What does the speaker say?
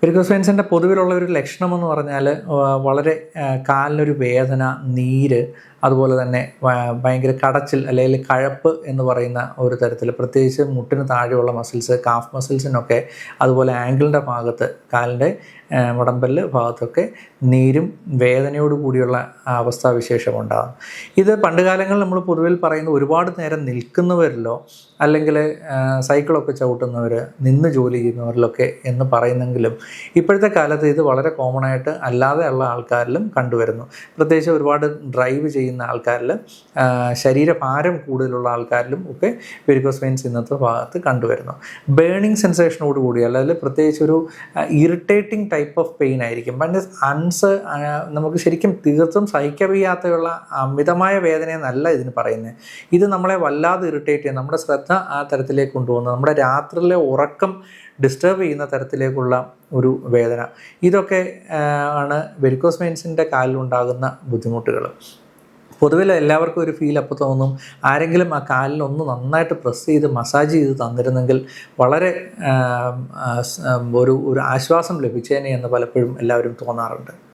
Varicose വെയിൻസിൻ്റെ പൊതുവിലുള്ള ഒരു ലക്ഷണമെന്ന് പറഞ്ഞാൽ വളരെ കാലിനൊരു വേദന, നീര്, അതുപോലെ തന്നെ ഭയങ്കര കടച്ചിൽ അല്ലെങ്കിൽ കഴപ്പ് എന്ന് പറയുന്ന ഒരു തരത്തിൽ, പ്രത്യേകിച്ച് മുട്ടിന് താഴെയുള്ള മസിൽസ്, കാഫ് മസിൽസിനൊക്കെ, അതുപോലെ ആങ്കിളിൻ്റെ ഭാഗത്ത്, കാലിൻ്റെ മുടമ്പല് ഭാഗത്തൊക്കെ നീരും വേദനയോട് കൂടിയുള്ള അവസ്ഥാവിശേഷം ഉണ്ടാകും. ഇത് പണ്ടുകാലങ്ങളിൽ നമ്മൾ പൊതുവിൽ പറയുന്ന ഒരുപാട് നേരം നിൽക്കുന്നവരിലോ അല്ലെങ്കിൽ സൈക്കിളൊക്കെ ചവിട്ടുന്നവർ, നിന്ന് ജോലി ചെയ്യുന്നവരിലൊക്കെ എന്ന് പറയുന്നെങ്കിലും ഇപ്പോഴത്തെ കാലത്ത് ഇത് വളരെ കോമൺ ആയിട്ട് അല്ലാതെ ഉള്ള ആൾക്കാരിലും കണ്ടുവരുന്നു. പ്രത്യേകിച്ച് ഒരുപാട് ഡ്രൈവ് ചെയ്യുന്ന ആൾക്കാരിൽ, ശരീരഭാരം കൂടുതലുള്ള ആൾക്കാരിലും ഒക്കെ വെരിക്കോസ് വെയിൻസ് ഇന്നത്തെ ഭാഗത്ത് കണ്ടുവരുന്നു. ബേണിംഗ് സെൻസേഷനോട് കൂടി, അല്ലെങ്കിൽ പ്രത്യേകിച്ച് ഒരു ഇറിറ്റേറ്റിംഗ് ടൈപ്പ് ഓഫ് പെയിൻ ആയിരിക്കും. പണ്ട് നമുക്ക് ശരിക്കും തീർത്തും സഹിക്കാൻ വയ്യാത്തയുള്ള അമിതമായ വേദനയെന്നല്ല ഇതിന് പറയുന്നത്. ഇത് നമ്മളെ വല്ലാതെ ഇറിറ്റേറ്റ് ചെയ്യും, നമ്മുടെ ശ്രദ്ധ ആ തരത്തിലേക്ക് കൊണ്ടുപോകുന്നത്, നമ്മുടെ രാത്രിയിലെ ഉറക്കം ഡിസ്റ്റർബ് ചെയ്യുന്ന തരത്തിലേക്കുള്ള ഒരു വേദന. ഇതൊക്കെ ആണ് വെരിക്കോസ് വെയിൻസിൻ്റെ കാലിലുണ്ടാകുന്ന ബുദ്ധിമുട്ടുകൾ. പൊതുവിൽ എല്ലാവർക്കും ഒരു ഫീൽ അപ്പോൾ തോന്നും, ആരെങ്കിലും ആ കാലിലൊന്ന് നന്നായിട്ട് പ്രസ് ചെയ്ത് മസാജ് ചെയ്ത് തന്നിരുന്നെങ്കിൽ വളരെ ഒരു ആശ്വാസം ലഭിച്ചേനെ എന്ന് പലപ്പോഴും എല്ലാവരും തോന്നാറുണ്ട്.